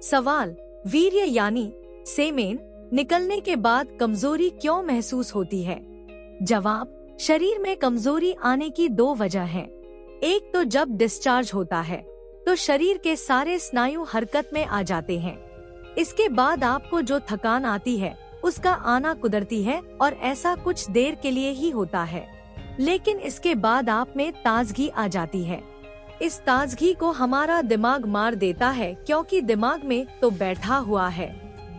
सवाल, वीर्य यानी सेमेन निकलने के बाद कमजोरी क्यों महसूस होती है? जवाब, शरीर में कमजोरी आने की दो वजह हैं। एक तो जब डिस्चार्ज होता है तो शरीर के सारे स्नायु हरकत में आ जाते हैं। इसके बाद आपको जो थकान आती है उसका आना कुदरती है और ऐसा कुछ देर के लिए ही होता है, लेकिन इसके बाद आप में ताजगी आ जाती है। इस ताजगी को हमारा दिमाग मार देता है, क्योंकि दिमाग में तो बैठा हुआ है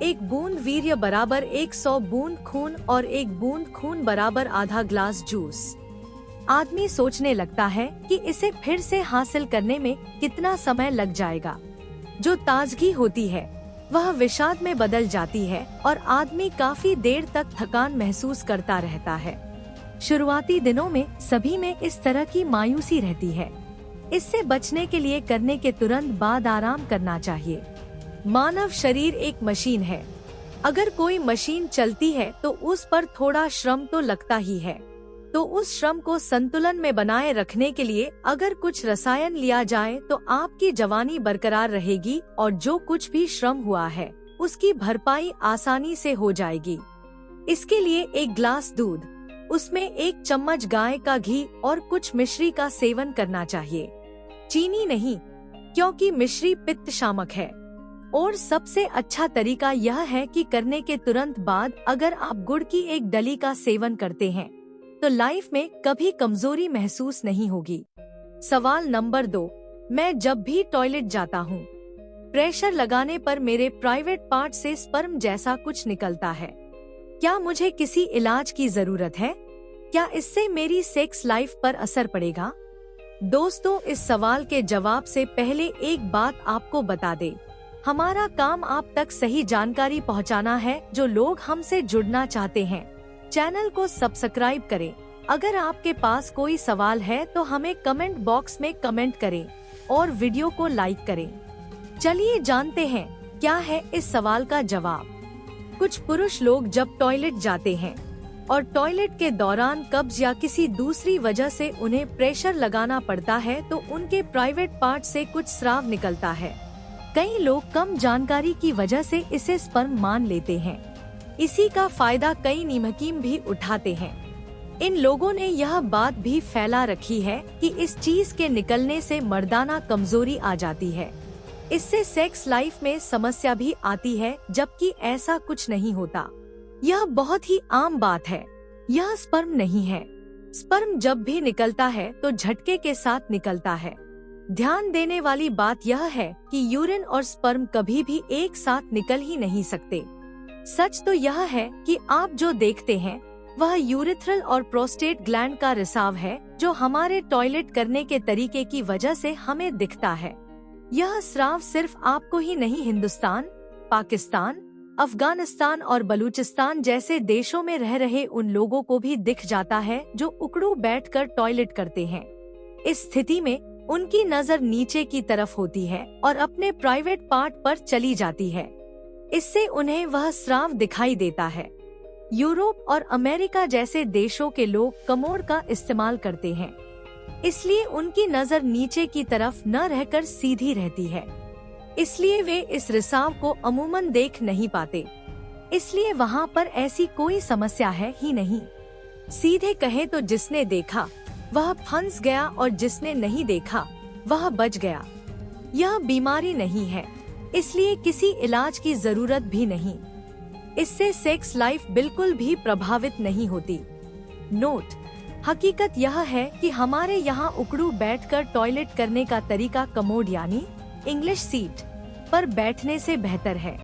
एक बूंद वीर्य बराबर 100 बूंद खून और एक बूंद खून बराबर आधा ग्लास जूस। आदमी सोचने लगता है कि इसे फिर से हासिल करने में कितना समय लग जाएगा। जो ताजगी होती है वह विषाद में बदल जाती है और आदमी काफी देर तक थकान महसूस करता रहता है। शुरुआती दिनों में सभी में इस तरह की मायूसी रहती है। इससे बचने के लिए करने के तुरंत बाद आराम करना चाहिए। मानव शरीर एक मशीन है। अगर कोई मशीन चलती है तो उस पर थोड़ा श्रम तो लगता ही है। तो उस श्रम को संतुलन में बनाए रखने के लिए अगर कुछ रसायन लिया जाए तो आपकी जवानी बरकरार रहेगी और जो कुछ भी श्रम हुआ है उसकी भरपाई आसानी से हो जाएगी। इसके लिए एक गिलास दूध, उसमें 1 चम्मच गाय का घी और कुछ मिश्री का सेवन करना चाहिए। चीनी नहीं, क्योंकि मिश्री पित्त शामक है। और सबसे अच्छा तरीका यह है कि करने के तुरंत बाद अगर आप गुड़ की एक डली का सेवन करते हैं तो लाइफ में कभी कमजोरी महसूस नहीं होगी। सवाल नंबर 2, मैं जब भी टॉयलेट जाता हूँ, प्रेशर लगाने पर मेरे प्राइवेट पार्ट से स्पर्म जैसा कुछ निकलता है। क्या मुझे किसी इलाज की जरूरत है? क्या इससे मेरी सेक्स लाइफ पर असर पड़ेगा? दोस्तों, इस सवाल के जवाब से पहले एक बात आपको बता दे। हमारा काम आप तक सही जानकारी पहुंचाना है। जो लोग हमसे जुड़ना चाहते हैं, चैनल को सब्सक्राइब करें। अगर आपके पास कोई सवाल है तो हमें कमेंट बॉक्स में कमेंट करें और वीडियो को लाइक करें। चलिए जानते हैं क्या है इस सवाल का जवाब। कुछ पुरुष लोग जब टॉयलेट जाते हैं और टॉयलेट के दौरान कब्ज या किसी दूसरी वजह से उन्हें प्रेशर लगाना पड़ता है तो उनके प्राइवेट पार्ट से कुछ स्राव निकलता है। कई लोग कम जानकारी की वजह से इसे स्पर्म मान लेते हैं। इसी का फायदा कई नीमकीम भी उठाते हैं। इन लोगों ने यह बात भी फैला रखी है कि इस चीज के निकलने से मर्दाना कमजोरी आ जाती है। इससे सेक्स लाइफ में समस्या भी आती है, जबकि ऐसा कुछ नहीं होता। यह बहुत ही आम बात है। यह स्पर्म नहीं है। स्पर्म जब भी निकलता है तो झटके के साथ निकलता है। ध्यान देने वाली बात यह है कि यूरिन और स्पर्म कभी भी एक साथ निकल ही नहीं सकते। सच तो यह है कि आप जो देखते हैं वह यूरिथ्रल और प्रोस्टेट ग्लैंड का रिसाव है, जो हमारे टॉयलेट करने के तरीके की वजह से हमें दिखता है। यह स्राव सिर्फ आपको ही नहीं, हिंदुस्तान, पाकिस्तान, अफगानिस्तान और बलूचिस्तान जैसे देशों में रह रहे उन लोगों को भी दिख जाता है जो उकड़ू बैठकर टॉयलेट करते हैं। इस स्थिति में उनकी नजर नीचे की तरफ होती है और अपने प्राइवेट पार्ट पर चली जाती है। इससे उन्हें वह स्राव दिखाई देता है। यूरोप और अमेरिका जैसे देशों के लोग कमोड का इस्तेमाल करते हैं, इसलिए उनकी नजर नीचे की तरफ न रहकर सीधी रहती है। इसलिए वे इस रिसाव को अमूमन देख नहीं पाते। इसलिए वहाँ पर ऐसी कोई समस्या है ही नहीं। सीधे कहें तो जिसने देखा वह फंस गया और जिसने नहीं देखा वह बच गया। यह बीमारी नहीं है, इसलिए किसी इलाज की जरूरत भी नहीं। इससे सेक्स लाइफ बिल्कुल भी प्रभावित नहीं होती। नोट: हकीकत यह है कि हमारे यहाँ उकड़ू बैठकर टॉयलेट करने का तरीका कमोड यानी इंग्लिश सीट पर बैठने से बेहतर है।